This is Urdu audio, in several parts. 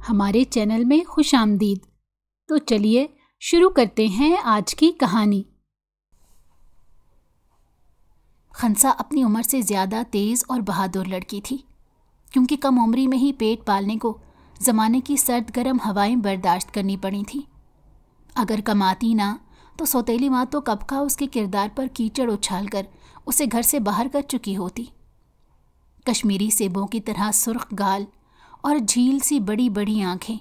ہمارے چینل میں خوش آمدید۔ تو چلیے شروع کرتے ہیں آج کی کہانی۔ خنسا اپنی عمر سے زیادہ تیز اور بہادر لڑکی تھی، کیونکہ کم عمری میں ہی پیٹ پالنے کو زمانے کی سرد گرم ہوائیں برداشت کرنی پڑی تھیں۔ اگر کماتی نہ تو سوتیلی ماں تو کب کا اس کے کردار پر کیچڑ اچھال کر اسے گھر سے باہر کر چکی ہوتی۔ کشمیری سیبوں کی طرح سرخ گال اور جھیل سی بڑی بڑی آنکھیں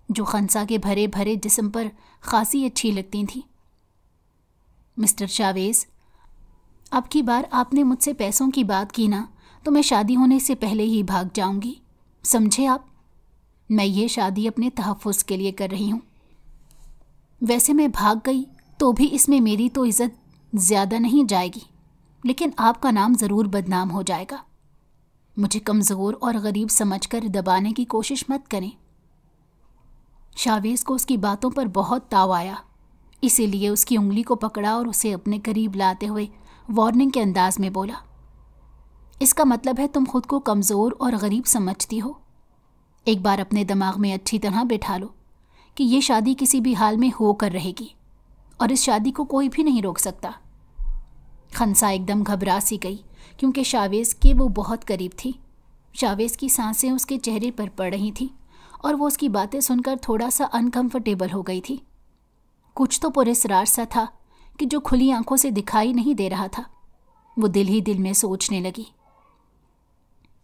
جو خنسا کے بھرے بھرے جسم پر خاصی اچھی لگتی تھیں۔ مسٹر شاویز، اب کی بار آپ نے مجھ سے پیسوں کی بات کی نا تو میں شادی ہونے سے پہلے ہی بھاگ جاؤں گی، سمجھے آپ؟ میں یہ شادی اپنے تحفظ کے لیے کر رہی ہوں۔ ویسے میں بھاگ گئی تو بھی اس میں میری تو عزت زیادہ نہیں جائے گی، لیکن آپ کا نام ضرور بدنام ہو جائے گا۔ مجھے کمزور اور غریب سمجھ کر دبانے کی کوشش مت کریں۔ شاویز کو اس کی باتوں پر بہت تاؤ آیا، اسی لیے اس کی انگلی کو پکڑا اور اسے اپنے قریب لاتے ہوئے وارننگ کے انداز میں بولا، اس کا مطلب ہے تم خود کو کمزور اور غریب سمجھتی ہو؟ ایک بار اپنے دماغ میں اچھی طرح بٹھا لو کہ یہ شادی کسی بھی حال میں ہو کر رہے گی اور اس شادی کو کوئی بھی نہیں روک سکتا۔ خنسا ایک دم گھبرا سی گئی، کیونکہ شاویز کے وہ بہت قریب تھی۔ شاویز کی سانسیں اس کے چہرے پر پڑ رہی تھیں اور وہ اس کی باتیں سن کر تھوڑا سا انکمفرٹیبل ہو گئی تھی۔ کچھ تو پراسرار سا تھا کہ جو کھلی آنکھوں سے دکھائی نہیں دے رہا تھا۔ وہ دل ہی دل میں سوچنے لگی۔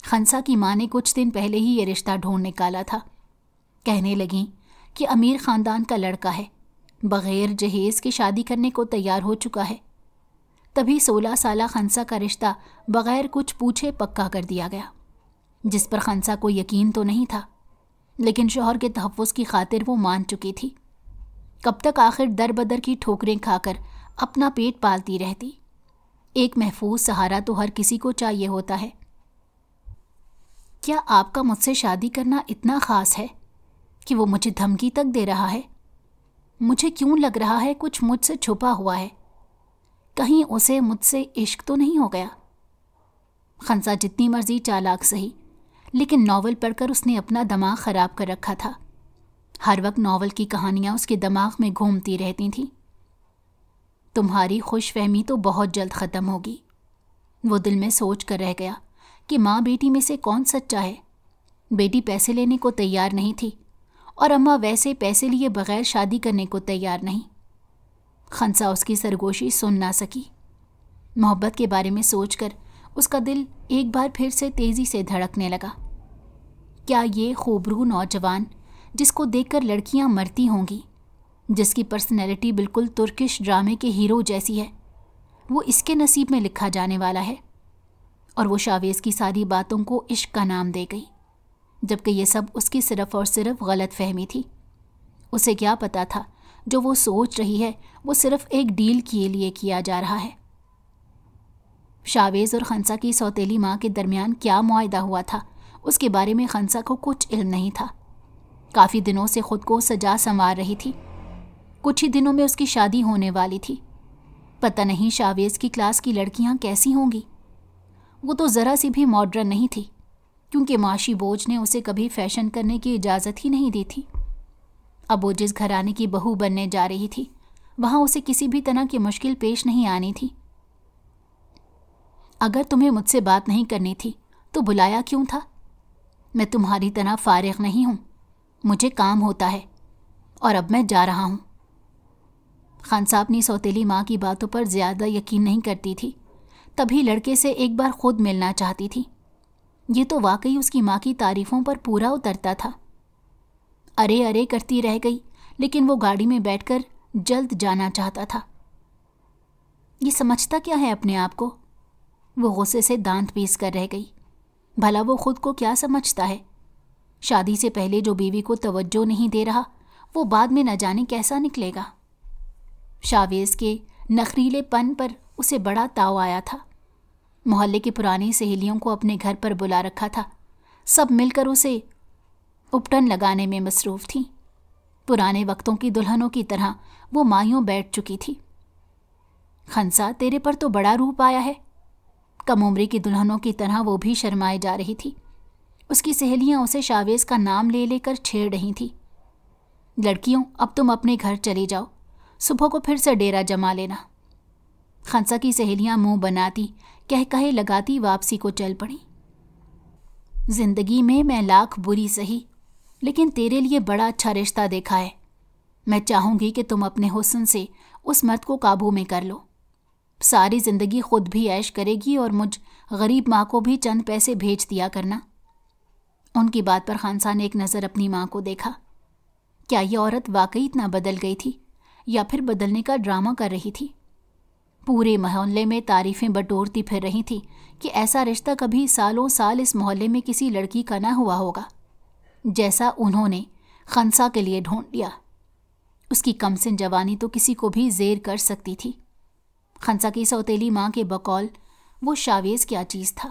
خنسا کی ماں نے کچھ دن پہلے ہی یہ رشتہ ڈھونڈ نکالا تھا۔ کہنے لگیں کہ امیر خاندان کا لڑکا ہے، بغیر جہیز کے شادی کرنے کو تیار ہو چکا ہے۔ تبھی 16 سالہ خنسا کا رشتہ بغیر کچھ پوچھے پکا کر دیا گیا، جس پر خنسا کو یقین تو نہیں تھا، لیکن شوہر کے تحفظ کی خاطر وہ مان چکی تھی۔ کب تک آخر در بدر کی ٹھوکریں کھا کر اپنا پیٹ پالتی رہتی؟ ایک محفوظ سہارا تو ہر کسی کو چاہیے ہوتا ہے۔ کیا آپ کا مجھ سے شادی کرنا اتنا خاص ہے کہ وہ مجھے دھمکی تک دے رہا ہے؟ مجھے کیوں لگ رہا ہے کچھ مجھ سے چھپا ہوا ہے؟ کہیں اسے مجھ سے عشق تو نہیں ہو گیا؟ خنسا جتنی مرضی چالاک سہی، لیکن ناول پڑھ کر اس نے اپنا دماغ خراب کر رکھا تھا۔ ہر وقت ناول کی کہانیاں اس کے دماغ میں گھومتی رہتی تھیں۔ تمہاری خوش فہمی تو بہت جلد ختم ہوگی، وہ دل میں سوچ کر رہ گیا کہ ماں بیٹی میں سے کون سچا ہے۔ بیٹی پیسے لینے کو تیار نہیں تھی اور اماں ویسے پیسے لیے بغیر شادی کرنے کو تیار نہیں۔ خنسا اس کی سرگوشی سن نہ سکی۔ محبت کے بارے میں سوچ کر اس کا دل ایک بار پھر سے تیزی سے دھڑکنے لگا۔ کیا یہ خوبرو نوجوان جس کو دیکھ کر لڑکیاں مرتی ہوں گی، جس کی پرسنالٹی بالکل ترکش ڈرامے کے ہیرو جیسی ہے، وہ اس کے نصیب میں لکھا جانے والا ہے؟ اور وہ شاویز کی ساری باتوں کو عشق کا نام دے گئی، جبکہ یہ سب اس کی صرف اور صرف غلط فہمی تھی۔ اسے کیا پتا تھا جو وہ سوچ رہی ہے وہ صرف ایک ڈیل کے لیے کیا جا رہا ہے۔ شاویز اور خنسا کی سوتیلی ماں کے درمیان کیا معاہدہ ہوا تھا، اس کے بارے میں خنسا کو کچھ علم نہیں تھا۔ کافی دنوں سے خود کو سجا سنوار رہی تھی، کچھ ہی دنوں میں اس کی شادی ہونے والی تھی۔ پتہ نہیں شاویز کی کلاس کی لڑکیاں کیسی ہوں گی۔ وہ تو ذرا سی بھی ماڈرن نہیں تھی، کیونکہ معاشی بوجھ نے اسے کبھی فیشن کرنے کی اجازت ہی نہیں دی تھی۔ اب وہ جس گھرانے کی بہو بننے جا رہی تھی، وہاں اسے کسی بھی طرح کی مشکل پیش نہیں آنی تھی۔ اگر تمہیں مجھ سے بات نہیں کرنی تھی تو بلایا کیوں تھا؟ میں تمہاری طرح فارغ نہیں ہوں، مجھے کام ہوتا ہے، اور اب میں جا رہا ہوں۔ خنسا اپنی سوتیلی ماں کی باتوں پر زیادہ یقین نہیں کرتی تھی، تبھی لڑکے سے ایک بار خود ملنا چاہتی تھی۔ یہ تو واقعی اس کی ماں کی تعریفوں پر پورا اترتا تھا۔ ارے ارے کرتی رہ گئی، لیکن وہ گاڑی میں بیٹھ کر جلد جانا چاہتا تھا۔ یہ سمجھتا کیا ہے اپنے آپ کو؟ وہ غصے سے دانت پیس کر رہ گئی۔ بھلا وہ خود کو کیا سمجھتا ہے؟ شادی سے پہلے جو بیوی کو توجہ نہیں دے رہا، وہ بعد میں نہ جانے کیسا نکلے گا۔ شاویز کے نخریلے پن پر اسے بڑا تاؤ آیا تھا۔ محلے کی پرانی سہیلیوں کو اپنے گھر پر بلا رکھا تھا، سب مل کر اسے اپٹن لگانے میں مصروف تھیں۔ پرانے وقتوں کی دلہنوں کی طرح وہ مایوں بیٹھ چکی تھی۔ خنسا، تیرے پر تو بڑا روپ آیا ہے۔ کم عمری کی دلہنوں کی طرح وہ بھی شرمائے جا رہی تھی۔ اس کی سہیلیاں اسے شاویز کا نام لے لے کر چھیڑ رہی تھیں۔ لڑکیوں، اب تم اپنے گھر چلی جاؤ، صبح کو پھر سے ڈیرا جما لینا۔ خنسا کی سہیلیاں منہ بناتی کہے لگاتی واپسی کو چل پڑیں۔ زندگی میں لاکھ بری سہی، لیکن تیرے لیے بڑا اچھا رشتہ دیکھا ہے۔ میں چاہوں گی کہ تم اپنے حسن سے اس مرد کو قابو میں کر لو۔ ساری زندگی خود بھی عیش کرے گی اور مجھ غریب ماں کو بھی چند پیسے بھیج دیا کرنا۔ ان کی بات پر خنسا نے ایک نظر اپنی ماں کو دیکھا۔ کیا یہ عورت واقعی اتنا بدل گئی تھی یا پھر بدلنے کا ڈرامہ کر رہی تھی؟ پورے محلے میں تعریفیں بٹورتی پھر رہی تھی کہ ایسا رشتہ کبھی سالوں سال اس محلے میں کسی لڑکی کا نہ ہوا ہوگا جیسا انہوں نے خنسا کے لیے ڈھونڈ لیا۔ اس کی کمسن جوانی تو کسی کو بھی زیر کر سکتی تھی۔ خنسا کی سوتیلی ماں کے بقول وہ شاویز کیا چیز تھا؟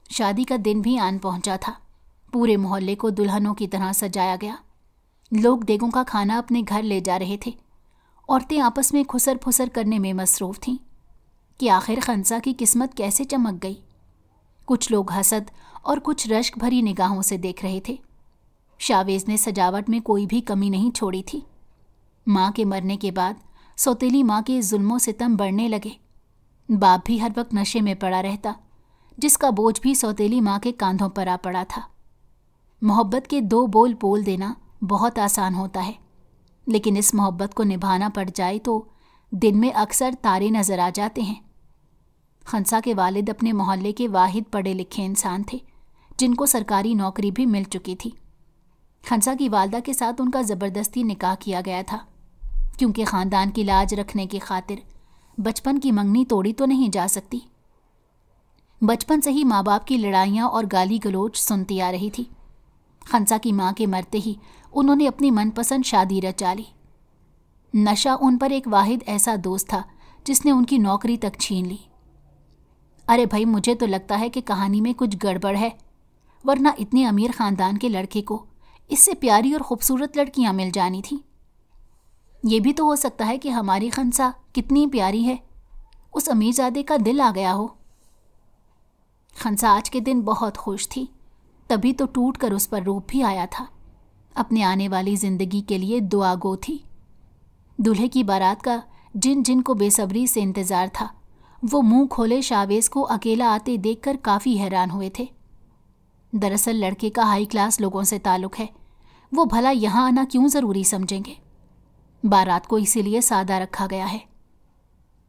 شادی کا دن بھی آن پہنچا تھا۔ پورے محلے کو دلہنوں کی طرح سجایا گیا۔ لوگ دیگوں کا کھانا اپنے گھر لے جا رہے تھے۔ عورتیں آپس میں کھسر پھسر کرنے میں مصروف تھیں کہ آخر خنسا کی قسمت کیسے چمک گئی۔ کچھ لوگ حسد اور کچھ رشک بھری نگاہوں سے دیکھ رہے تھے۔ شاویز نے سجاوٹ میں کوئی بھی کمی نہیں چھوڑی تھی۔ ماں کے مرنے کے بعد سوتیلی ماں کے ظلم و ستم بڑھنے لگے۔ باپ بھی ہر وقت نشے میں پڑا رہتا، جس کا بوجھ بھی سوتیلی ماں کے کاندھوں پر آ پڑا تھا۔ محبت کے 2 بول دینا بہت آسان ہوتا ہے، لیکن اس محبت کو نبھانا پڑ جائے تو دن میں اکثر تارے نظر آ جاتے ہیں۔ خنسا کے والد اپنے محلے کے واحد پڑھے لکھے انسان تھے جن کو سرکاری نوکری بھی مل چکی تھی۔ خنسا کی والدہ کے ساتھ ان کا زبردستی نکاح کیا گیا تھا، کیونکہ خاندان کی لاج رکھنے کی خاطر بچپن کی منگنی توڑی تو نہیں جا سکتی۔ بچپن سے ہی ماں باپ کی لڑائیاں اور گالی گلوچ سنتی آ رہی تھی۔ خنسا کی ماں کے مرتے ہی انہوں نے اپنی من پسند شادی رچا لی۔ نشہ ان پر ایک واحد ایسا دوست تھا جس نے ان کی نوکری تک چھین لی۔ ارے بھائی، مجھے تو لگتا ہے کہ کہانی میں کچھ گڑبڑ ہے، ورنہ اتنے امیر خاندان کے لڑکے کو اس سے پیاری اور خوبصورت لڑکیاں مل جانی تھیں۔ یہ بھی تو ہو سکتا ہے کہ ہماری خنسا کتنی پیاری ہے، اس امیرزادے کا دل آ گیا ہو۔ خنسا آج کے دن بہت خوش تھی، تبھی تو ٹوٹ کر اس پر روپ بھی آیا تھا۔ اپنے آنے والی زندگی کے لیے دعا گو تھی۔ دولہے کی بارات کا جن کو بے صبری سے انتظار تھا، وہ منہ کھولے شاویز کو اکیلا آتے دیکھ کر کافی حیران ہوئے تھے۔ دراصل لڑکے کا ہائی کلاس لوگوں سے تعلق ہے، وہ بھلا یہاں آنا کیوں ضروری سمجھیں گے؟ بارات کو اسی لیے سادہ رکھا گیا ہے۔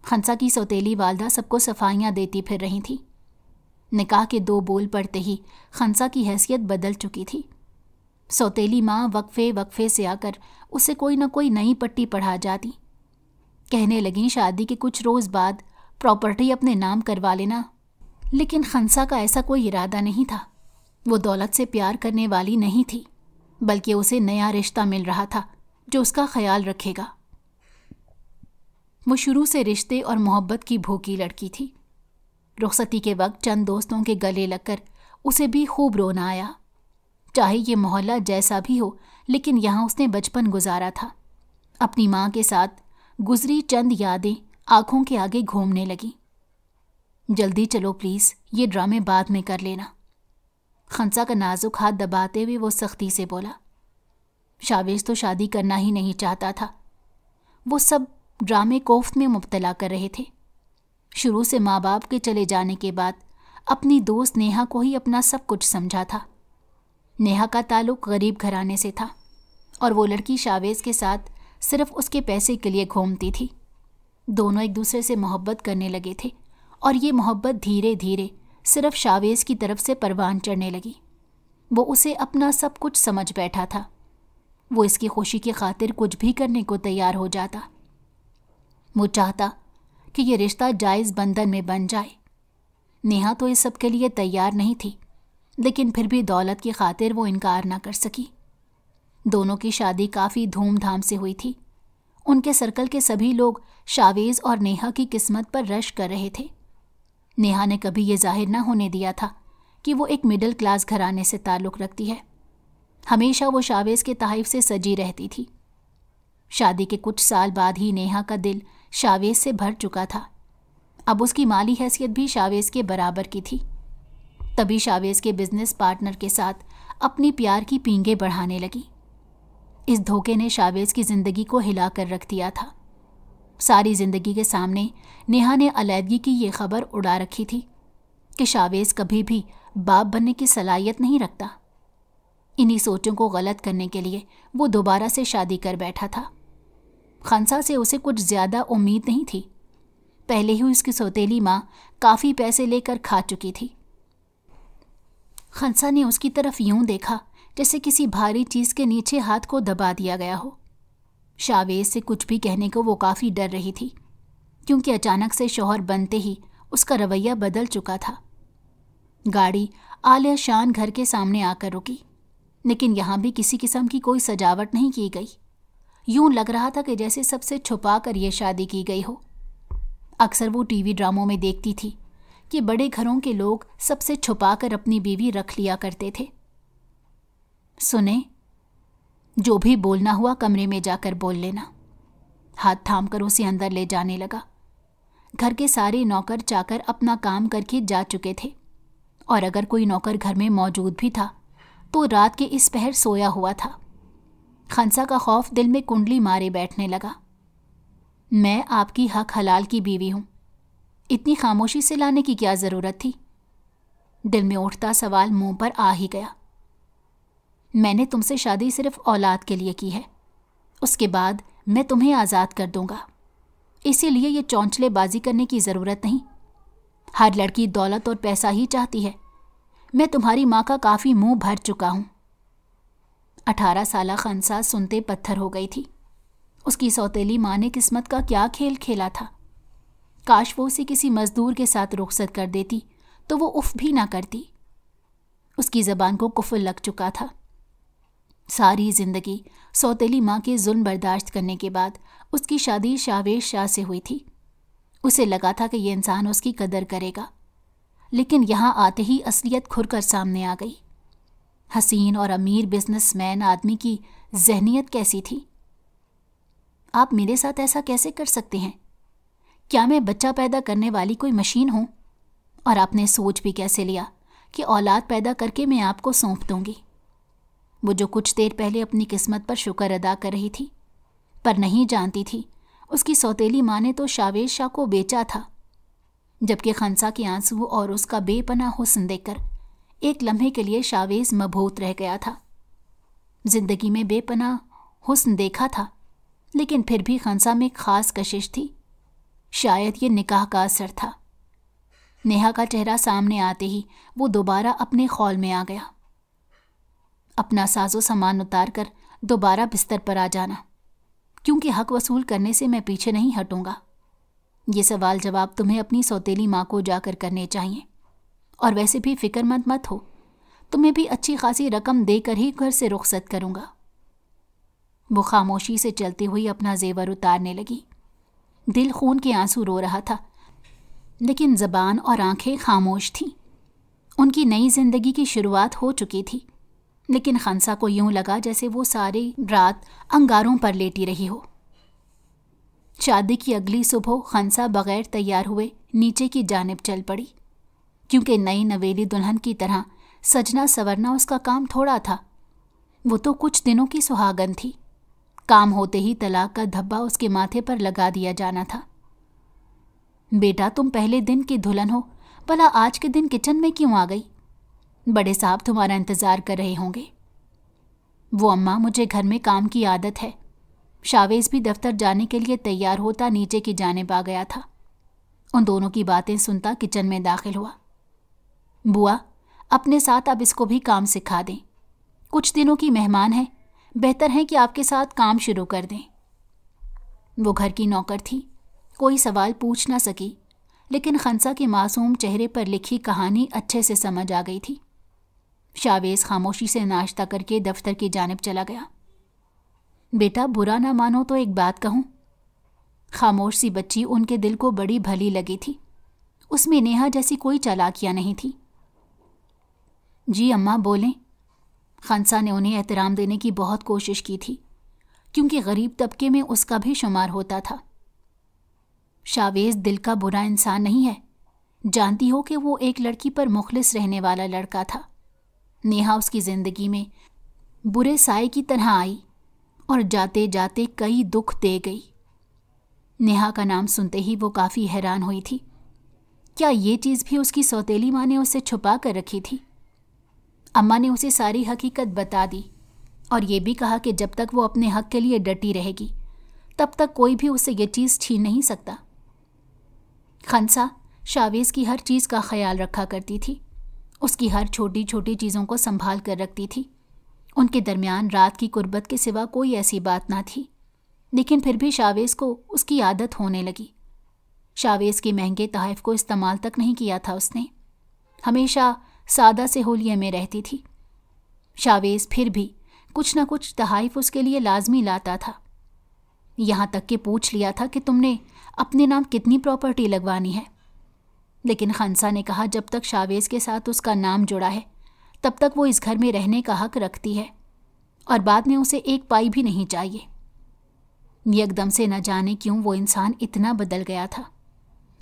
خنسا کی سوتیلی والدہ سب کو صفائیاں دیتی پھر رہی تھی۔ نکاح کے 2 بول پڑتے ہی خنسا کی حیثیت بدل چکی تھی۔ سوتیلی ماں وقفے سے آ کر اسے کوئی نہ کوئی نئی پٹی پڑھا جاتی۔ کہنے لگیں شادی کے کچھ روز بعد پراپرٹی اپنے نام کروا لینا، لیکن خنسا کا ایسا کوئی ارادہ نہیں تھا۔ وہ دولت سے پیار کرنے والی نہیں تھی، بلکہ اسے نیا رشتہ مل رہا تھا جو اس کا خیال رکھے گا۔ وہ شروع سے رشتے اور محبت کی بھوکی لڑکی تھی۔ رخصتی کے وقت چند دوستوں کے گلے لگ کر اسے بھی خوب رونا آیا۔ چاہے یہ محلہ جیسا بھی ہو، لیکن یہاں اس نے بچپن گزارا تھا۔ اپنی ماں کے ساتھ گزری چند یادیں آنکھوں کے آگے گھومنے لگیں۔ جلدی چلو پلیز، یہ ڈرامے بعد میں کر لینا۔ خنسا کا نازک ہاتھ دباتے ہوئے وہ سختی سے بولا۔ شاویز تو شادی کرنا ہی نہیں چاہتا تھا۔ وہ سب ڈرامے کوفت میں مبتلا کر رہے تھے۔ شروع سے ماں باپ کے چلے جانے کے بعد اپنی دوست نیہا کو ہی اپنا سب کچھ سمجھا تھا۔ نیہا کا تعلق غریب گھرانے سے تھا اور وہ لڑکی شاویز کے ساتھ صرف اس کے پیسے کے لیے گھومتی تھی۔ دونوں ایک دوسرے سے محبت کرنے لگے تھے اور یہ محبت دھیرے دھیرے صرف شاویز کی طرف سے پروان چڑھنے لگی۔ وہ اسے اپنا سب کچھ سمجھ بیٹھا تھا۔ وہ اس کی خوشی کی خاطر کچھ بھی کرنے کو تیار ہو جاتا۔ وہ چاہتا کہ یہ رشتہ جائز بندھن میں بن جائے۔ نیہا تو اس سب کے لیے تیار نہیں تھی، لیکن پھر بھی دولت کی خاطر وہ انکار نہ کر سکی۔ دونوں کی شادی کافی دھوم دھام سے ہوئی تھی۔ ان کے سرکل کے سبھی لوگ شاویز اور نیہا کی قسمت پر رش کر رہے تھے۔ نیہا نے کبھی یہ ظاہر نہ ہونے دیا تھا کہ وہ ایک مڈل کلاس گھرانے سے تعلق رکھتی ہے۔ ہمیشہ وہ شاویز کے تحائف سے سجی رہتی تھی۔ شادی کے کچھ سال بعد ہی نیہا کا دل شاویز سے بھر چکا تھا۔ اب اس کی مالی حیثیت بھی شاویز کے برابر کی تھی۔ تبھی شاویز کے بزنس پارٹنر کے ساتھ اپنی پیار کی پینگیں بڑھانے لگی۔ اس دھوکے نے شاویز کی زندگی کو ہلا کر رکھ دیا تھا۔ ساری زندگی کے سامنے نیہا نے علیحدگی کی یہ خبر اڑا رکھی تھی کہ شاویز کبھی بھی باپ بننے کی صلاحیت نہیں رکھتا۔ انہی سوچوں کو غلط کرنے کے لیے وہ دوبارہ سے شادی کر بیٹھا تھا۔ خنسا سے اسے کچھ زیادہ امید نہیں تھی۔ پہلے ہی اس کی سوتیلی ماں کافی پیسے لے کر کھا چکی تھی۔ خنسا نے اس کی طرف یوں دیکھا جیسے کسی بھاری چیز کے نیچے ہاتھ کو دبا دیا گیا ہو۔ شاویز سے کچھ بھی کہنے کو وہ کافی ڈر رہی تھی، کیونکہ اچانک سے شوہر بنتے ہی اس کا رویہ بدل چکا تھا۔ گاڑی عالیہ شان گھر کے سامنے آ کر رکی، لیکن یہاں بھی کسی قسم کی کوئی سجاوٹ نہیں کی گئی۔ یوں لگ رہا تھا کہ جیسے سب سے چھپا کر یہ شادی کی گئی ہو۔ اکثر وہ ٹی وی ڈراموں میں دیکھتی تھی کہ بڑے گھروں کے لوگ سب سے چھپا کر اپنی بیوی رکھ لیا کرتے تھے۔ سنیں، جو بھی بولنا ہوا کمرے میں جا کر بول لینا۔ ہاتھ تھام کر اسے اندر لے جانے لگا۔ گھر کے سارے نوکر چاکر اپنا کام کر کے جا چکے تھے، اور اگر کوئی نوکر گھر میں موجود بھی تھا تو رات کے اس پہر سویا ہوا تھا۔ خنسا کا خوف دل میں کنڈلی مارے بیٹھنے لگا۔ میں آپ کی حق حلال کی بیوی ہوں، اتنی خاموشی سے لانے کی کیا ضرورت تھی؟ دل میں اٹھتا سوال منہ پر آ ہی گیا۔ میں نے تم سے شادی صرف اولاد کے لیے کی ہے، اس کے بعد میں تمہیں آزاد کر دوں گا، اسی لیے یہ چونچلے بازی کرنے کی ضرورت نہیں۔ ہر لڑکی دولت اور پیسہ ہی چاہتی ہے، میں تمہاری ماں کا کافی منہ بھر چکا ہوں۔ 18 سالہ خنسا سنتے پتھر ہو گئی تھی۔ اس کی سوتیلی ماں نے قسمت کا کیا کھیل کھیلا تھا۔ کاش وہ اسے کسی مزدور کے ساتھ رخصت کر دیتی تو وہ اف بھی نہ کرتی۔ اس کی زبان کو کفر لگ چکا تھا۔ ساری زندگی سوتیلی ماں کے ظلم برداشت کرنے کے بعد اس کی شادی شاویز شاہ سے ہوئی تھی۔ اسے لگا تھا کہ یہ انسان اس کی قدر کرے گا، لیکن یہاں آتے ہی اصلیت کھل کر سامنے آ گئی۔ حسین اور امیر بزنس مین آدمی کی ذہنیت کیسی تھی؟ آپ میرے ساتھ ایسا کیسے کر سکتے ہیں؟ کیا میں بچہ پیدا کرنے والی کوئی مشین ہوں؟ اور آپ نے سوچ بھی کیسے لیا کہ اولاد پیدا کر کے میں آپ کو سونپ دوں گی؟ وہ جو کچھ دیر پہلے اپنی قسمت پر شکر ادا کر رہی تھی، پر نہیں جانتی تھی اس کی سوتیلی ماں نے تو شاویز شاہ کو بیچا تھا۔ جبکہ خنسا کے آنسو اور اس کا بے پناہ حسن دیکھ کر ایک لمحے کے لیے شاویز مبہوت رہ گیا تھا۔ زندگی میں بے پناہ حسن دیکھا تھا، لیکن پھر بھی خنسا میں ایک خاص کشش تھی۔ شاید یہ نکاح کا اثر تھا۔ نیہا کا چہرہ سامنے آتے ہی وہ دوبارہ اپنے خول میں آ گیا۔ اپنا ساز و سامان اتار کر دوبارہ بستر پر آ جانا، کیونکہ حق وصول کرنے سے میں پیچھے نہیں ہٹوں گا۔ یہ سوال جواب تمہیں اپنی سوتیلی ماں کو جا کر کرنے چاہیے، اور ویسے بھی فکر مت ہو، تمہیں بھی اچھی خاصی رقم دے کر ہی گھر سے رخصت کروں گا۔ وہ خاموشی سے چلتی ہوئی اپنا زیور اتارنے لگی۔ دل خون کے آنسو رو رہا تھا، لیکن زبان اور آنکھیں خاموش تھیں۔ ان کی نئی زندگی کی شروعات ہو چکی تھی، لیکن خنسا کو یوں لگا جیسے وہ ساری رات انگاروں پر لیٹی رہی ہو۔ شادی کی اگلی صبح خنسا بغیر تیار ہوئے نیچے کی جانب چل پڑی، کیونکہ نئی نویلی دلہن کی طرح سجنا سورنا اس کا کام تھوڑا تھا۔ وہ تو کچھ دنوں کی سہاگن تھی۔ کام ہوتے ہی طلاق کا دھبا اس کے ماتھے پر لگا دیا جانا تھا۔ بیٹا، تم پہلے دن کی دلہن ہو، بھلا آج کے دن کچن میں کیوں آ گئی؟ بڑے صاحب تمہارا انتظار کر رہے ہوں گے۔ وہ اماں، مجھے گھر میں کام کی عادت ہے۔ شاویز بھی دفتر جانے کے لیے تیار ہوتا نیچے کی جانب آ گیا تھا۔ ان دونوں کی باتیں سنتا کچن میں داخل ہوا۔ بوا، اپنے ساتھ اب اس کو بھی کام سکھا دیں، کچھ دنوں کی مہمان ہے، بہتر ہے کہ آپ کے ساتھ کام شروع کر دیں۔ وہ گھر کی نوکر تھی، کوئی سوال پوچھ نہ سکی، لیکن خنسا کے معصوم چہرے پر لکھی کہانی اچھے سے سمجھ آ گئی تھی۔ شاویز خاموشی سے ناشتہ کر کے دفتر کی جانب چلا گیا۔ بیٹا، برا نہ مانو تو ایک بات کہوں۔ خاموش سی بچی ان کے دل کو بڑی بھلی لگی تھی۔ اس میں نیہا جیسی کوئی چالاکیاں نہیں تھی۔ جی اماں، بولیں۔ خنسا نے انہیں احترام دینے کی بہت کوشش کی تھی، کیونکہ غریب طبقے میں اس کا بھی شمار ہوتا تھا۔ شاویز دل کا برا انسان نہیں ہے، جانتی ہو کہ وہ ایک لڑکی پر مخلص رہنے والا لڑکا تھا۔ نیہا اس کی زندگی میں برے سائے کی طرح آئی اور جاتے جاتے کئی دکھ دے گئی۔ نیہا کا نام سنتے ہی وہ کافی حیران ہوئی تھی۔ کیا یہ چیز بھی اس کی سوتیلی ماں نے اسے چھپا کر رکھی تھی؟ اماں نے اسے ساری حقیقت بتا دی اور یہ بھی کہا کہ جب تک وہ اپنے حق کے لیے ڈٹی رہے گی تب تک کوئی بھی اسے یہ چیز چھین نہیں سکتا۔ خنسا شاویز کی ہر چیز کا خیال رکھا کرتی تھی، اس کی ہر چھوٹی چھوٹی چیزوں کو سنبھال کر رکھتی تھی۔ ان کے درمیان رات کی قربت کے سوا کوئی ایسی بات نہ تھی، لیکن پھر بھی شاویز کو اس کی عادت ہونے لگی۔ شاویز کے مہنگے تحائف کو استعمال تک نہیں کیا تھا اس نے، ہمیشہ سادہ سے ہولیے میں رہتی تھی۔ شاویز پھر بھی کچھ نہ کچھ تحائف اس کے لیے لازمی لاتا تھا، یہاں تک کہ پوچھ لیا تھا کہ تم نے اپنے نام کتنی پراپرٹی لگوانی ہے، لیکن خنسا نے کہا جب تک شاویز کے ساتھ اس کا نام جڑا ہے تب تک وہ اس گھر میں رہنے کا حق رکھتی ہے، اور بعد میں اسے ایک پائی بھی نہیں چاہیے۔ یکدم سے نہ جانے کیوں وہ انسان اتنا بدل گیا تھا۔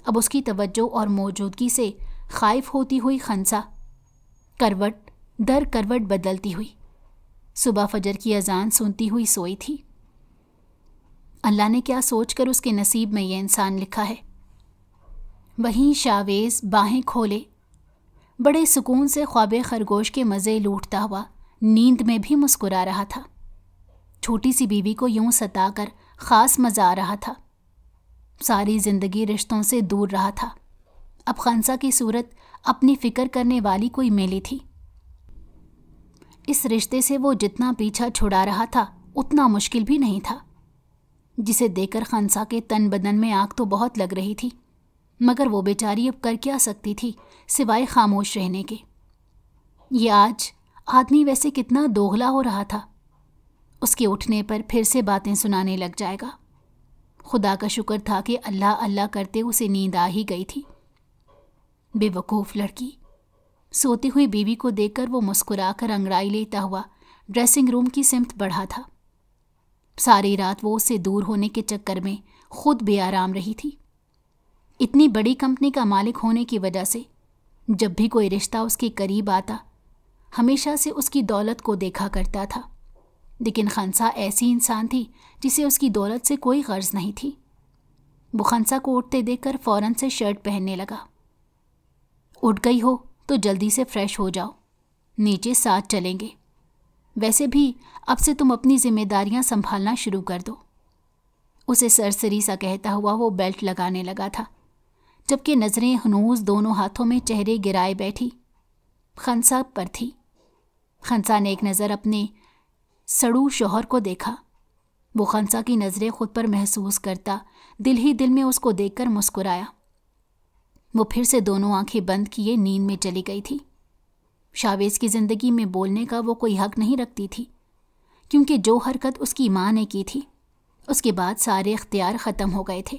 اب اس کی توجہ اور موجودگی سے خائف ہوتی ہوئی خنسا کروٹ در کروٹ بدلتی ہوئی صبح فجر کی اذان سنتی ہوئی سوئی تھی۔ اللہ نے کیا سوچ کر اس کے نصیب میں یہ انسان لکھا ہے۔ وہیں شاویز باہیں کھولے بڑے سکون سے خواب خرگوش کے مزے لوٹتا ہوا نیند میں بھی مسکرا رہا تھا۔ چھوٹی سی بیوی کو یوں ستا کر خاص مزہ آ رہا تھا۔ ساری زندگی رشتوں سے دور رہا تھا، اب خنسا کی صورت اپنی فکر کرنے والی کوئی میلی تھی۔ اس رشتے سے وہ جتنا پیچھا چھڑا رہا تھا اتنا مشکل بھی نہیں تھا، جسے دیکھ کر خنسا کے تن بدن میں آگ تو بہت لگ رہی تھی، مگر وہ بیچاری اب کر کیا سکتی تھی سوائے خاموش رہنے کے۔ یہ آج آدمی ویسے کتنا دوغلا ہو رہا تھا، اس کے اٹھنے پر پھر سے باتیں سنانے لگ جائے گا۔ خدا کا شکر تھا کہ اللہ اللہ کرتے اسے نیند آ ہی گئی تھی۔ بے وقوف لڑکی۔ سوتی ہوئی بیوی کو دیکھ کر وہ مسکرا کر انگڑائی لیتا ہوا ڈریسنگ روم کی سمت بڑھا تھا۔ ساری رات وہ اس سے دور ہونے کے چکر میں خود بے آرام رہی تھی۔ اتنی بڑی کمپنی کا مالک ہونے کی وجہ سے جب بھی کوئی رشتہ اس کے قریب آتا ہمیشہ سے اس کی دولت کو دیکھا کرتا تھا، لیکن خنسا ایسی انسان تھی جسے اس کی دولت سے کوئی غرض نہیں تھی۔ وہ خنسا کو اٹھتے دیکھ کر فوراً سے شرٹ پہننے لگا۔ اٹھ گئی ہو تو جلدی سے فریش ہو جاؤ، نیچے ساتھ چلیں گے، ویسے بھی اب سے تم اپنی ذمہ داریاں سنبھالنا شروع کر دو۔ اسے سرسری سا کہتا ہوا وہ بیلٹ لگانے لگا تھا، جبکہ نظریں ہنوز دونوں ہاتھوں میں چہرے گرائے بیٹھی خنسا پر تھی۔ خنسا نے ایک نظر اپنے سڑو شوہر کو دیکھا۔ وہ خنسا کی نظریں خود پر محسوس کرتا دل ہی دل میں اس کو دیکھ کر مسکرایا۔ وہ پھر سے دونوں آنکھیں بند کیے نیند میں چلی گئی تھی۔ شاویز کی زندگی میں بولنے کا وہ کوئی حق نہیں رکھتی تھی، کیونکہ جو حرکت اس کی ماں نے کی تھی اس کے بعد سارے اختیار ختم ہو گئے تھے۔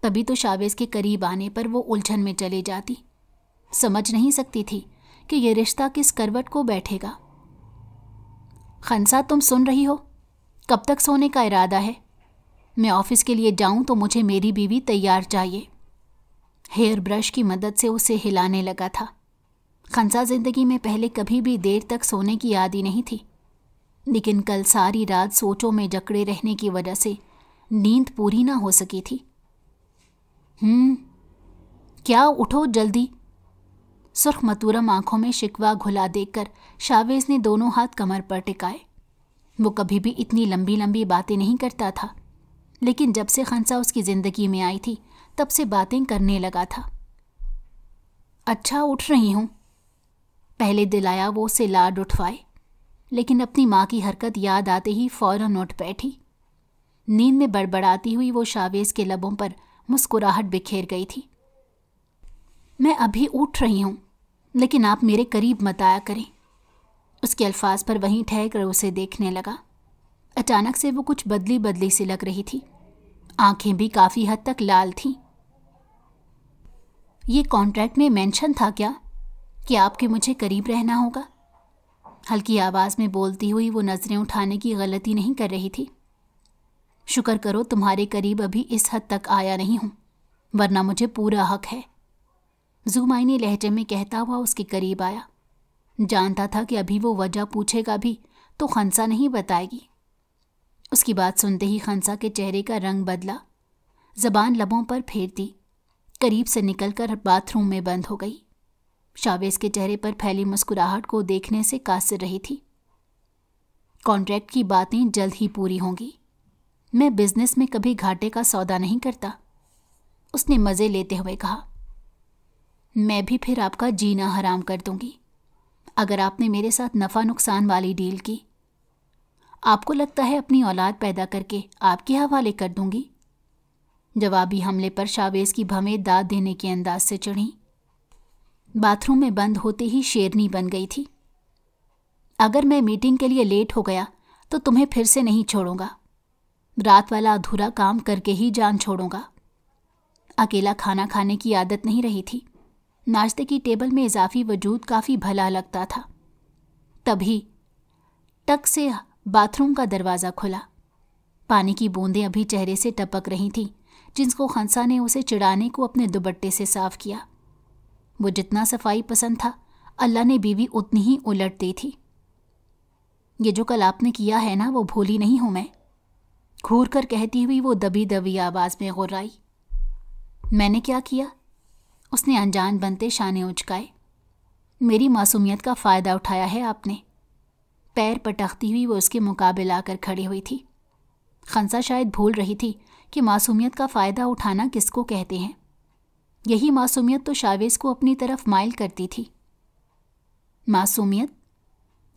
تبھی تو شاویز کے قریب آنے پر وہ الجھن میں چلی جاتی، سمجھ نہیں سکتی تھی کہ یہ رشتہ کس کروٹ کو بیٹھے گا۔ خنسا تم سن رہی ہو؟ کب تک سونے کا ارادہ ہے؟ میں آفس کے لیے جاؤں تو مجھے میری بیوی تیار چاہیے۔ ہیئر برش کی مدد سے اسے ہلانے لگا تھا۔ خنسا زندگی میں پہلے کبھی بھی دیر تک سونے کی عادی نہیں تھی، لیکن کل ساری رات سوچوں میں جکڑے رہنے کی وجہ سے نیند پوری نہ ہو سکی تھی۔ کیا اٹھو جلدی۔ سرخ متورم آنکھوں میں شکوہ گھلا دیکھ کر شاویز نے دونوں ہاتھ کمر پر ٹکائے۔ وہ کبھی بھی اتنی لمبی لمبی باتیں نہیں کرتا تھا، لیکن جب سے خنسا اس کی زندگی میں آئی تھی تب سے باتیں کرنے لگا تھا۔ اچھا اٹھ رہی ہوں، پہلے دل آیا وہ اسے لاڈ اٹھوائے، لیکن اپنی ماں کی حرکت یاد آتے ہی فوراً اٹھ بیٹھی۔ نیند میں بڑبڑاتی ہوئی وہ شاویز کے لبوں پر مسکراہٹ بکھیر گئی تھی۔ میں ابھی اٹھ رہی ہوں، لیکن آپ میرے قریب مت آیا کریں۔ اس کے الفاظ پر وہیں ٹھہر کر اسے دیکھنے لگا۔ اچانک سے وہ کچھ بدلی بدلی سی لگ رہی تھی، آنکھیں بھی کافی حد تک لال تھیں۔ یہ کانٹریکٹ میں مینشن تھا کیا کہ آپ کے مجھے قریب رہنا ہوگا؟ ہلکی آواز میں بولتی ہوئی وہ نظریں اٹھانے کی غلطی نہیں کر رہی تھی۔ شکر کرو تمہارے قریب ابھی اس حد تک آیا نہیں ہوں، ورنہ مجھے پورا حق ہے۔ زومائنی لہجے میں کہتا ہوا اس کے قریب آیا۔ جانتا تھا کہ ابھی وہ وجہ پوچھے گا بھی تو خنسا نہیں بتائے گی۔ اس کی بات سنتے ہی خنسا کے چہرے کا رنگ بدلا، زبان لبوں پر پھیرتی قریب سے نکل کر باتھ روم میں بند ہو گئی۔ شاویز کے چہرے پر پھیلی مسکراہٹ کو دیکھنے سے قاصر رہی تھی۔ کانٹریکٹ کی باتیں جلد ہی پوری ہوں گی، میں بزنس میں کبھی گھاٹے کا سودا نہیں کرتا، اس نے مزے لیتے ہوئے کہا۔ میں بھی پھر آپ کا جینا حرام کر دوں گی اگر آپ نے میرے ساتھ نفع نقصان والی ڈیل کی۔ آپ کو لگتا ہے اپنی اولاد پیدا کر کے آپ کے حوالے کر دوں گی؟ جوابی حملے پر شاویز کی بھویں داد دینے کے انداز سے چڑھیں۔ باتھ روم میں بند ہوتے ہی شیرنی بن گئی تھی۔ اگر میں میٹنگ کے لیے لیٹ ہو گیا تو تمہیں پھر سے نہیں چھوڑوں گا، رات والا ادھورا کام کر کے ہی جان چھوڑوں گا۔ اکیلا کھانا کھانے کی عادت نہیں رہی تھی، ناشتے کی ٹیبل میں اضافی وجود کافی بھلا لگتا تھا۔ تبھی ٹک سے باتھ روم کا دروازہ کھلا۔ پانی کی بوندیں ابھی چہرے سے ٹپک رہی تھیں، جن کو خنسا نے اسے چڑھانے کو اپنے دوپٹے سے صاف کیا۔ وہ جتنا صفائی پسند تھا، اللہ نے بیوی اتنی ہی الٹ دی تھی۔ یہ جو کل آپ نے کیا ہے نا، وہ بھولی نہیں ہوں میں، گھور کر کہتی ہوئی وہ دبی دبی آواز میں غرائی۔ میں نے کیا کیا؟ اس نے انجان بنتے شانے اچکائے۔ میری معصومیت کا فائدہ اٹھایا ہے آپ نے۔ پیر پٹختی ہوئی وہ اس کے مقابل آ کر کھڑی ہوئی تھی۔ خنسا شاید بھول رہی تھی کہ معصومیت کا فائدہ اٹھانا کس کو کہتے ہیں۔ یہی معصومیت تو شاویز کو اپنی طرف مائل کرتی تھی۔ معصومیت؟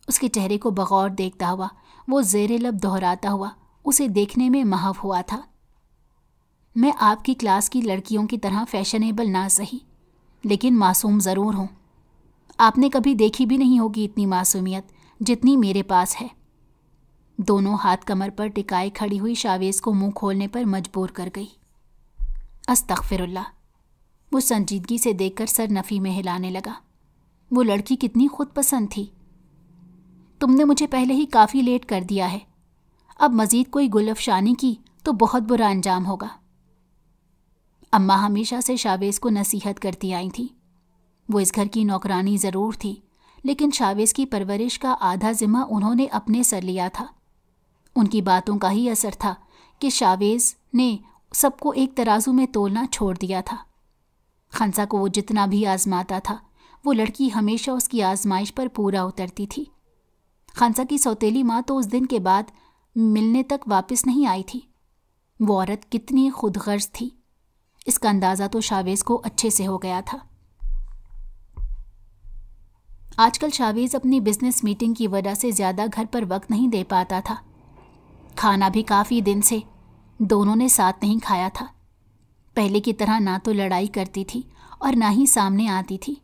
اس کے چہرے کو بغور دیکھتا ہوا وہ زیر لب دہراتا ہوا اسے دیکھنے میں محو ہوا تھا۔ میں آپ کی کلاس کی لڑکیوں کی طرح فیشنیبل نہ سہی، لیکن معصوم ضرور ہوں۔ آپ نے کبھی دیکھی بھی نہیں ہوگی اتنی معصومیت جتنی میرے پاس ہے۔ دونوں ہاتھ کمر پر ٹکائے کھڑی ہوئی شاویز کو منہ کھولنے پر مجبور کر گئی۔ استغفر اللہ، وہ سنجیدگی سے دیکھ کر سر نفی میں ہلانے لگا۔ وہ لڑکی کتنی خود پسند تھی۔ تم نے مجھے پہلے ہی کافی لیٹ کر دیا ہے، اب مزید کوئی گل افشانی کی تو بہت برا انجام ہوگا۔ اماں ہمیشہ سے شاویز کو نصیحت کرتی آئی تھی۔ وہ اس گھر کی نوکرانی ضرور تھی، لیکن شاویز کی پرورش کا آدھا ذمہ انہوں نے اپنے سر لیا تھا۔ ان کی باتوں کا ہی اثر تھا کہ شاویز نے سب کو ایک ترازو میں تولنا چھوڑ دیا تھا۔ خنسا کو وہ جتنا بھی آزماتا تھا، وہ لڑکی ہمیشہ اس کی آزمائش پر پورا اترتی تھی۔ خنسا کی سوتیلی ماں تو اس دن کے بعد ملنے تک واپس نہیں آئی تھی۔ وہ عورت کتنی خود غرض تھی، اس کا اندازہ تو شاویز کو اچھے سے ہو گیا تھا۔ آج کل شاویز اپنی بزنس میٹنگ کی وجہ سے زیادہ گھر پر وقت نہیں دے پاتا تھا۔ کھانا بھی کافی دن سے دونوں نے ساتھ نہیں کھایا تھا۔ پہلے کی طرح نہ تو لڑائی کرتی تھی اور نہ ہی سامنے آتی تھی۔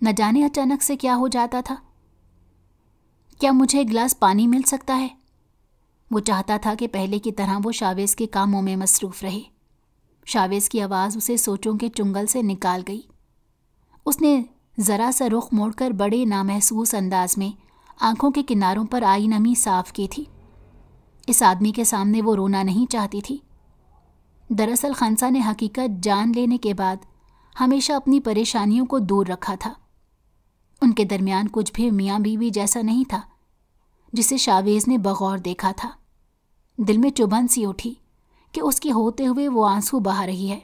نہ جانے اچانک سے کیا ہو جاتا تھا۔ کیا مجھے ایک گلاس پانی مل سکتا ہے؟ وہ چاہتا تھا کہ پہلے کی طرح وہ شاویز کے کاموں میں مصروف رہے۔ شاویز کی آواز اسے سوچوں کے چنگل سے نکال گئی۔ اس نے ذرا سا رخ موڑ کر بڑے نامحسوس انداز میں آنکھوں کے کناروں پر آئی نمی صاف کی تھی۔ اس آدمی کے سامنے وہ رونا نہیں چاہتی تھی۔ دراصل خنسا نے حقیقت جان لینے کے بعد ہمیشہ اپنی پریشانیوں کو دور رکھا تھا۔ ان کے درمیان کچھ بھی میاں بیوی جیسا نہیں تھا جسے شاویز نے بغور دیکھا تھا۔ دل میں چبھن سی اٹھی کہ اس کے ہوتے ہوئے وہ آنسو بہا رہی ہے۔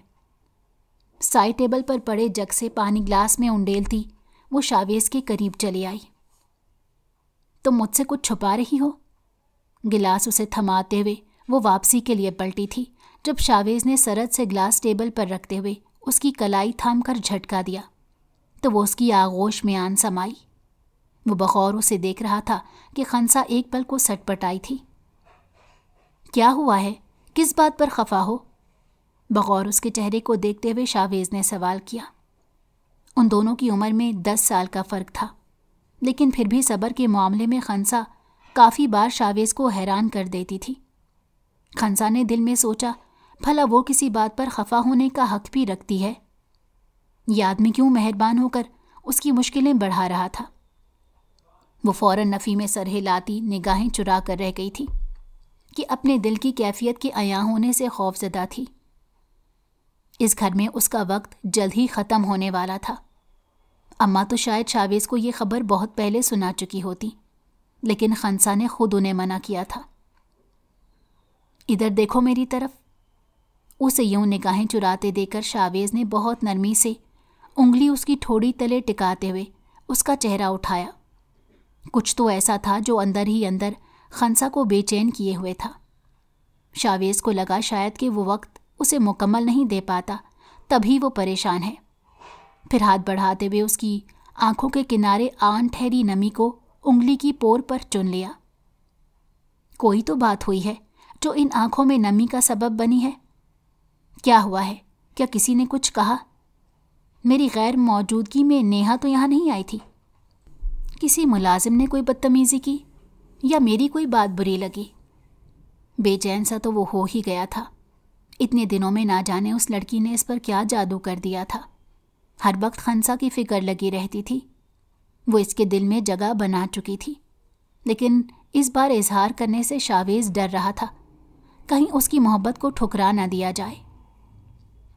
سائڈ ٹیبل پر پڑے جگ سے پانی گلاس میں انڈیلتی وہ شاویز کے قریب چلی آئی۔ تم مجھ سے کچھ چھپا رہی ہو؟ گلاس اسے تھماتے ہوئے وہ واپسی کے لیے پلٹی تھی جب شاویز نے سرد سے گلاس ٹیبل پر رکھتے ہوئے اس کی کلائی تھام کر جھٹکا دیا تو وہ اس کی آغوش میں آن سمائی۔ وہ بغور اسے دیکھ رہا تھا کہ خنسا ایک پل کو سٹ پٹائی تھی۔ کیا ہوا ہے؟ کس بات پر خفا ہو؟ بغور اس کے چہرے کو دیکھتے ہوئے شاویز نے سوال کیا۔ ان دونوں کی عمر میں 10 سال کا فرق تھا، لیکن پھر بھی صبر کے معاملے میں خنسا کافی بار شاویز کو حیران کر دیتی تھی۔ خنسا نے دل میں سوچا، بھلا وہ کسی بات پر خفا ہونے کا حق بھی رکھتی ہے؟ یہ آدمی کیوں مہربان ہو کر اس کی مشکلیں بڑھا رہا تھا؟ وہ فوراً نفی میں سر ہلاتی نگاہیں چرا کر رہ گئی تھی کہ اپنے دل کی کیفیت کے عیاں ہونے سے خوف زدہ تھی۔ اس گھر میں اس کا وقت جلد ہی ختم ہونے والا تھا۔ اماں تو شاید شاویز کو یہ خبر بہت پہلے سنا چکی ہوتی، لیکن خنسا نے خود انہیں منع کیا تھا۔ ادھر دیکھو میری طرف۔ اسے یوں نگاہیں چراتے دیکھ کر شاویز نے بہت نرمی سے انگلی اس کی ٹھوڑی تلے ٹکاتے ہوئے اس کا چہرہ اٹھایا۔ کچھ تو ایسا تھا جو اندر ہی اندر خنسا کو بے چین کیے ہوئے تھا۔ شاویز کو لگا شاید کہ وہ وقت اسے مکمل نہیں دے پاتا، تبھی وہ پریشان ہے۔ پھر ہاتھ بڑھاتے ہوئے اس کی آنکھوں کے کنارے آن ٹھہری نمی کو انگلی کی پور پر چن لیا۔ کوئی تو بات ہوئی ہے جو ان آنکھوں میں نمی کا سبب بنی ہے۔ کیا ہوا ہے؟ کیا کسی نے کچھ کہا؟ میری غیر موجودگی میں نیہا تو یہاں نہیں آئی تھی۔ کسی ملازم نے کوئی بدتمیزی کی یا میری کوئی بات بری لگی؟ بے چین سا تو وہ ہو ہی گیا تھا۔ اتنے دنوں میں نہ جانے اس لڑکی نے اس پر کیا جادو کر دیا تھا۔ ہر وقت خنسا کی فکر لگی رہتی تھی، وہ اس کے دل میں جگہ بنا چکی تھی، لیکن اس بار اظہار کرنے سے شاویز ڈر رہا تھا، کہیں اس کی محبت کو ٹھکرا نہ دیا جائے۔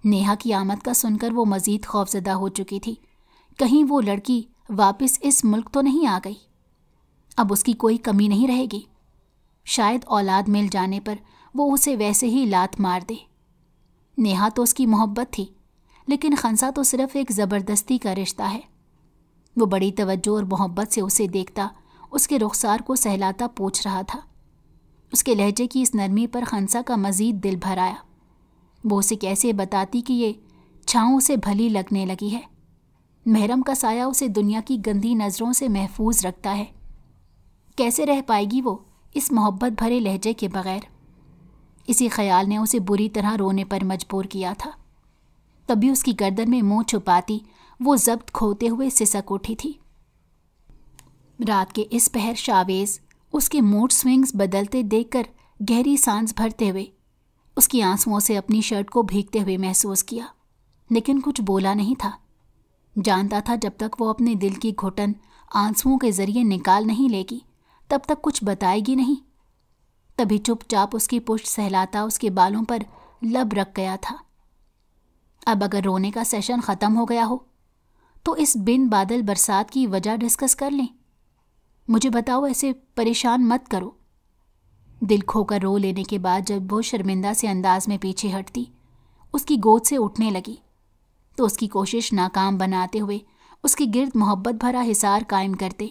نیہا کی آمد کا سن کر وہ مزید خوفزدہ ہو چکی تھی، کہیں وہ لڑکی واپس اس ملک تو نہیں آ گئی۔ اب اس کی کوئی کمی نہیں رہے گی، شاید اولاد مل جانے پر وہ اسے ویسے ہی لات مار دے۔ نیہا تو اس کی محبت تھی، لیکن خنسا تو صرف ایک زبردستی کا رشتہ ہے۔ وہ بڑی توجہ اور محبت سے اسے دیکھتا، اس کے رخسار کو سہلاتا پوچھ رہا تھا۔ اس کے لہجے کی اس نرمی پر خنسا کا مزید دل بھر آیا۔ وہ اسے کیسے بتاتی کہ یہ چھاؤں اسے بھلی لگنے لگی ہے، محرم کا سایہ اسے دنیا کی گندی نظروں سے محفوظ رکھتا ہے۔ کیسے رہ پائے گی وہ اس محبت بھرے لہجے کے بغیر؟ اسی خیال نے اسے بری طرح رونے پر مجبور کیا تھا۔ تبھی اس کی گردن میں منہ چھپاتی وہ ضبط کھوتے ہوئے سسک اٹھی تھی۔ رات کے اس پہر شاویز اس کے موڈ سوئنگز بدلتے دیکھ کر گہری سانس بھرتے ہوئے اس کی آنسوؤں سے اپنی شرٹ کو بھیگتے ہوئے محسوس کیا، لیکن کچھ بولا نہیں تھا۔ جانتا تھا جب تک وہ اپنے دل کی گھٹن آنسوؤں کے ذریعے نکال نہیں لے گی، تب تک کچھ بتائے گی نہیں۔ تبھی چپ چاپ اس کی پشت سہلاتا اس کے بالوں پر لب رکھ گیا تھا۔ اب اگر رونے کا سیشن ختم ہو گیا ہو تو اس بن بادل برسات کی وجہ ڈسکس کر لیں۔ مجھے بتاؤ، ایسے پریشان مت کرو۔ دل کھو کر رو لینے کے بعد جب وہ شرمندہ سے انداز میں پیچھے ہٹتی، اس کی گود سے اٹھنے لگی، تو اس کی کوشش ناکام بناتے ہوئے اس کی گرد محبت بھرا حصار قائم کرتے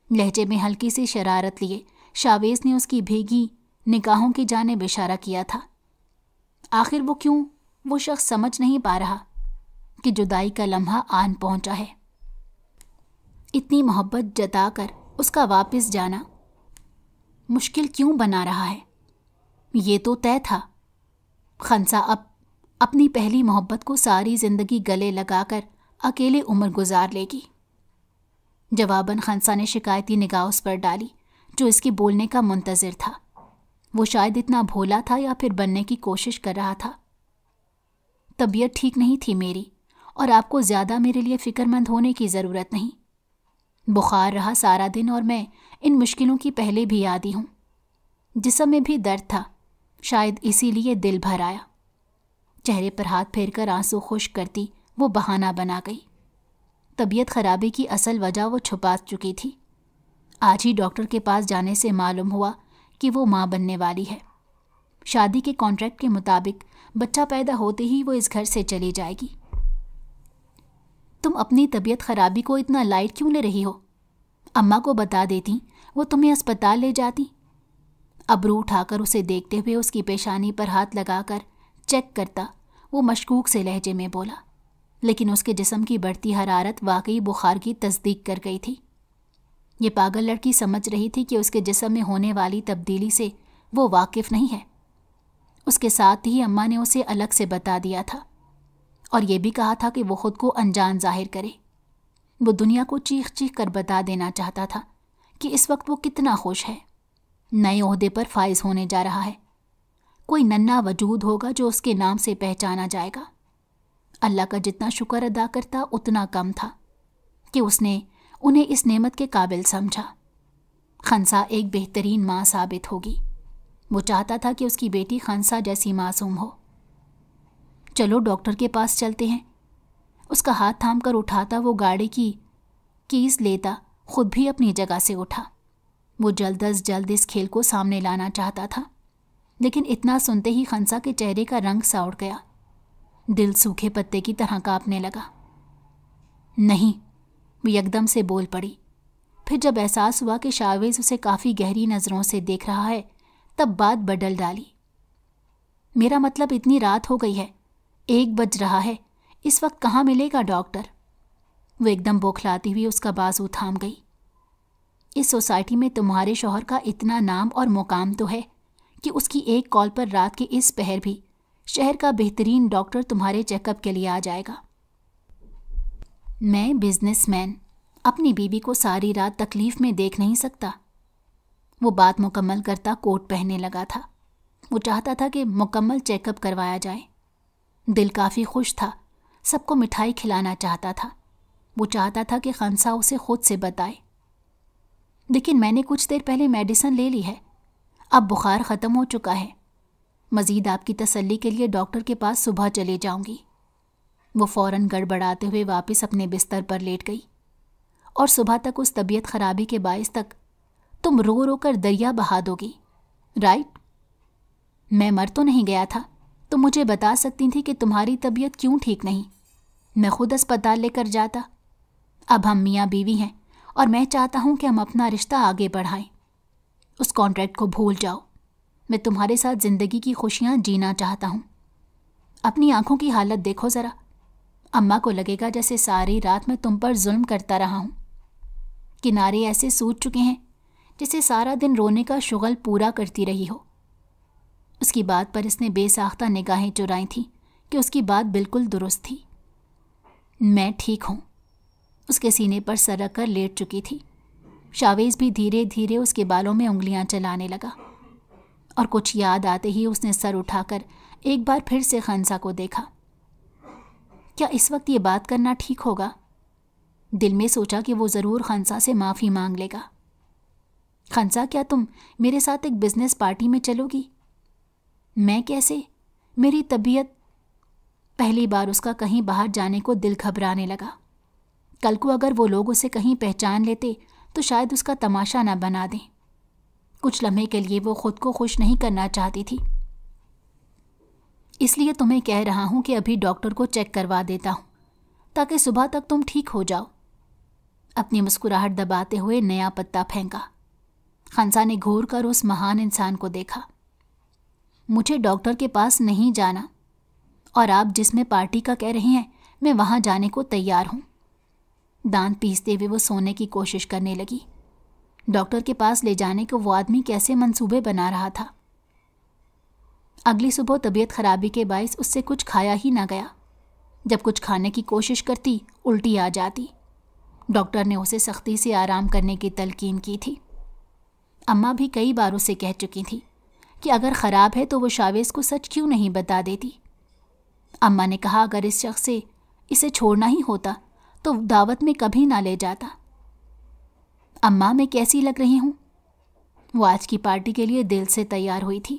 لہجے میں ہلکی سی شرارت لیے شاویز نے اس کی بھیگی نگاہوں کی جانب اشارہ کیا تھا۔ آخر وہ کیوں وہ شخص سمجھ نہیں پا رہا کہ جدائی کا لمحہ آن پہنچا ہے؟ اتنی محبت جتا کر اس کا واپس جانا مشکل کیوں بنا رہا ہے؟ یہ تو طے تھا، خنسا اب اپنی پہلی محبت کو ساری زندگی گلے لگا کر اکیلے عمر گزار لے گی۔ جواباً خنسا نے شکایتی نگاہ اس پر ڈالی جو اس کے بولنے کا منتظر تھا۔ وہ شاید اتنا بھولا تھا یا پھر بننے کی کوشش کر رہا تھا۔ طبیعت ٹھیک نہیں تھی میری، اور آپ کو زیادہ میرے لیے فکر مند ہونے کی ضرورت نہیں۔ بخار رہا سارا دن اور میں ان مشکلوں کی پہلے بھی عادی ہوں۔ جسم میں بھی درد تھا، شاید اسی لیے دل بھر آیا۔ چہرے پر ہاتھ پھیر کر آنسو خشک کرتی وہ بہانہ بنا گئی۔ طبیعت خرابی کی اصل وجہ وہ چھپا چکی تھی۔ آج ہی ڈاکٹر کے پاس جانے سے معلوم ہوا کہ وہ ماں بننے والی ہے۔ شادی کے کانٹریکٹ کے مطابق بچہ پیدا ہوتے ہی وہ اس گھر سے چلی جائے گی۔ تم اپنی طبیعت خرابی کو اتنا لائٹ کیوں لے رہی ہو؟ اماں کو بتا دیتی، وہ تمہیں اسپتال لے جاتی۔ ابرو اٹھا کر اسے دیکھتے ہوئے اس کی پیشانی پر ہاتھ لگا کر چیک کرتا وہ مشکوک سے لہجے میں بولا، لیکن اس کے جسم کی بڑھتی حرارت واقعی بخار کی تصدیق کر گئی تھی۔ یہ پاگل لڑکی سمجھ رہی تھی کہ اس کے جسم میں ہونے والی تبدیلی سے وہ واقف نہیں ہے۔ اس کے ساتھ ہی اماں نے اسے الگ سے بتا دیا تھا، اور یہ بھی کہا تھا کہ وہ خود کو انجان ظاہر کرے۔ وہ دنیا کو چیخ چیخ کر بتا دینا چاہتا تھا کہ اس وقت وہ کتنا خوش ہے، نئے عہدے پر فائز ہونے جا رہا ہے۔ کوئی ننھا وجود ہوگا جو اس کے نام سے پہچانا جائے گا۔ اللہ کا جتنا شکر ادا کرتا اتنا کم تھا کہ اس نے انہیں اس نعمت کے قابل سمجھا۔ خنسا ایک بہترین ماں ثابت ہوگی۔ وہ چاہتا تھا کہ اس کی بیٹی خنسا جیسی معصوم ہو۔ چلو ڈاکٹر کے پاس چلتے ہیں۔ اس کا ہاتھ تھام کر اٹھاتا وہ گاڑی کی کیز لیتا خود بھی اپنی جگہ سے اٹھا۔ وہ جلد از جلد اس کھیل کو سامنے لانا چاہتا تھا، لیکن اتنا سنتے ہی خنسا کے چہرے کا رنگ سا اڑ گیا۔ دل سوکھے پتے کی طرح کانپنے لگا۔ نہیں، وہ یکدم سے بول پڑی۔ پھر جب احساس ہوا کہ شاویز اسے کافی گہری نظروں سے دیکھ رہا ہے، تب بات بدل ڈالی۔ میرا مطلب اتنی رات ہو گئی ہے، 1 بج رہا ہے، اس وقت کہاں ملے گا ڈاکٹر؟ وہ ایک دم بوکھلاتی ہوئی اس کا بازو تھام گئی۔ اس سوسائٹی میں تمہارے شوہر کا اتنا نام اور مقام تو ہے کہ اس کی ایک کال پر رات کے اس پہر بھی شہر کا بہترین ڈاکٹر تمہارے چیک اپ کے لیے آ جائے گا۔ میں بزنس مین اپنی بیوی کو ساری رات تکلیف میں دیکھ نہیں سکتا۔ وہ بات مکمل کرتا کوٹ پہننے لگا تھا۔ وہ چاہتا تھا کہ مکمل چیک اپ کروایا جائے۔ دل کافی خوش تھا، سب کو مٹھائی کھلانا چاہتا تھا۔ وہ چاہتا تھا کہ خنسا اسے خود سے بتائے۔ لیکن میں نے کچھ دیر پہلے میڈیسن لے لی ہے، اب بخار ختم ہو چکا ہے۔ مزید آپ کی تسلی کے لیے ڈاکٹر کے پاس صبح چلے جاؤں گی۔ وہ فوراً گڑبڑاتے ہوئے واپس اپنے بستر پر لیٹ گئی، اور صبح تک اس طبیعت خرابی کے باعث تک تم رو رو کر دریا بہا دو گی، رائٹ؟ میں مر تو نہیں گیا تھا، تو مجھے بتا سکتی تھی کہ تمہاری طبیعت کیوں ٹھیک نہیں، میں خود اسپتال لے کر جاتا۔ اب ہم میاں بیوی ہیں، اور میں چاہتا ہوں کہ ہم اپنا رشتہ آگے بڑھائیں۔ اس کانٹریکٹ کو بھول جاؤ، میں تمہارے ساتھ زندگی کی خوشیاں جینا چاہتا ہوں۔ اپنی آنکھوں کی حالت دیکھو ذرا، اماں کو لگے گا جیسے ساری رات میں تم پر ظلم کرتا رہا ہوں۔ کنارے ایسے سوج چکے ہیں جیسے سارا دن رونے کا شغل پورا کرتی رہی ہو۔ اس کی بات پر اس نے بے ساختہ نگاہیں چرائی تھیں کہ اس کی بات بالکل درست تھی۔ میں ٹھیک ہوں۔ اس کے سینے پر سر رکھ کر لیٹ چکی تھی۔ شاویز بھی دھیرے دھیرے اس کے بالوں میں انگلیاں چلانے لگا، اور کچھ یاد آتے ہی اس نے سر اٹھا کر ایک بار پھر سے خنسا کو دیکھا۔ کیا اس وقت یہ بات کرنا ٹھیک ہوگا؟ دل میں سوچا کہ وہ ضرور خنسا سے معافی مانگ لے گا۔ خنسا، کیا تم میرے ساتھ ایک بزنس پارٹی میں چلو گی؟ میں کیسے؟ میری طبیعت… پہلی بار اس کا کہیں باہر جانے کو دل گھبرانے لگا۔ کل کو اگر وہ لوگ اسے کہیں پہچان لیتے تو شاید اس کا تماشا نہ بنا دیں۔ کچھ لمحے کے لیے وہ خود کو خوش نہیں کرنا چاہتی تھی۔ اس لیے تمہیں کہہ رہا ہوں کہ ابھی ڈاکٹر کو چیک کروا دیتا ہوں، تاکہ صبح تک تم ٹھیک ہو جاؤ۔ اپنی مسکراہٹ دباتے ہوئے نیا پتا پھینکا۔ خنسا نے گھور کر اس مہان انسان کو دیکھا۔ مجھے ڈاکٹر کے پاس نہیں جانا، اور آپ جس میں پارٹی کا کہہ رہے ہیں میں وہاں جانے کو تیار ہوں۔ دانت پیستے ہوئے وہ سونے کی کوشش کرنے لگی۔ ڈاکٹر کے پاس لے جانے کو وہ آدمی کیسے منصوبے بنا رہا تھا؟ اگلی صبح طبیعت خرابی کے باعث اس سے کچھ کھایا ہی نہ گیا۔ جب کچھ کھانے کی کوشش کرتی الٹی آ جاتی۔ ڈاکٹر نے اسے سختی سے آرام کرنے کی تلقین کی تھی۔ اماں بھی کئی بار اسے کہہ چکی تھی کہ اگر خراب ہے تو وہ شاویز کو سچ کیوں نہیں بتا دیتی۔ اماں نے کہا اگر اس شخص سے اسے چھوڑنا ہی ہوتا تو دعوت میں کبھی نہ لے جاتا۔ اماں، میں کیسی لگ رہی ہوں؟ وہ آج کی پارٹی کے لیے دل سے تیار ہوئی تھی۔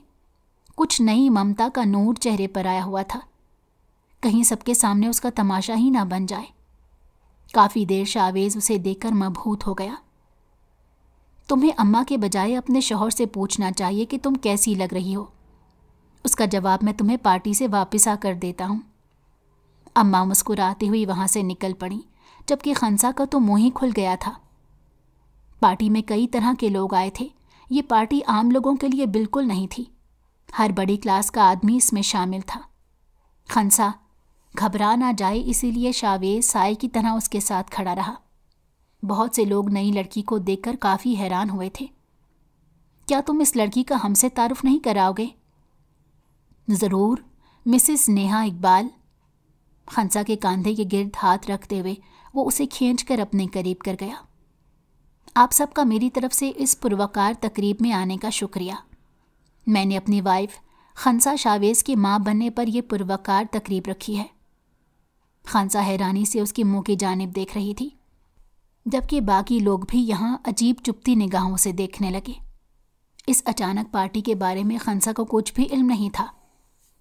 کچھ نئی ممتا کا نور چہرے پر آیا ہوا تھا، کہیں سب کے سامنے اس کا تماشا ہی نہ بن جائے۔ کافی دیر شاویز اسے دیکھ کر مبہوت ہو گیا۔ تمہیں اماں کے بجائے اپنے شوہر سے پوچھنا چاہیے کہ تم کیسی لگ رہی ہو۔ اس کا جواب میں تمہیں پارٹی سے واپس آ کر دیتا ہوں۔ اماں مسکراتی ہوئی وہاں سے نکل پڑی، جبکہ خنسا کا تو منہ ہی کھل گیا تھا۔ پارٹی میں کئی طرح کے لوگ آئے تھے۔ یہ پارٹی عام لوگوں کے لیے بالکل نہیں تھی۔ ہر بڑی کلاس کا آدمی اس میں شامل تھا۔ خنسا گھبرا نہ جائے اسی لیے شاویز سائے کی طرح اس کے ساتھ کھڑا رہا۔ بہت سے لوگ نئی لڑکی کو دیکھ کر کافی حیران ہوئے تھے۔ کیا تم اس لڑکی کا ہم سے تعارف نہیں کراؤ گے؟ ضرور، مسز نیہا اقبال۔ خنسا کے کاندھے کے گرد ہاتھ رکھتے ہوئے وہ اسے کھینچ کر اپنے قریب کر گیا۔ آپ سب کا میری طرف سے اس پروقار تقریب میں آنے کا شکریہ۔ میں نے اپنی وائف خنسا شاویز کی ماں بننے پر یہ پروقار تقریب رکھی ہے۔ خنسا حیرانی سے اس کے منہ کی جانب دیکھ رہی تھی، جبکہ باقی لوگ بھی یہاں عجیب چپتی نگاہوں سے دیکھنے لگے۔ اس اچانک پارٹی کے بارے میں خنسا کو کچھ بھی علم نہیں تھا۔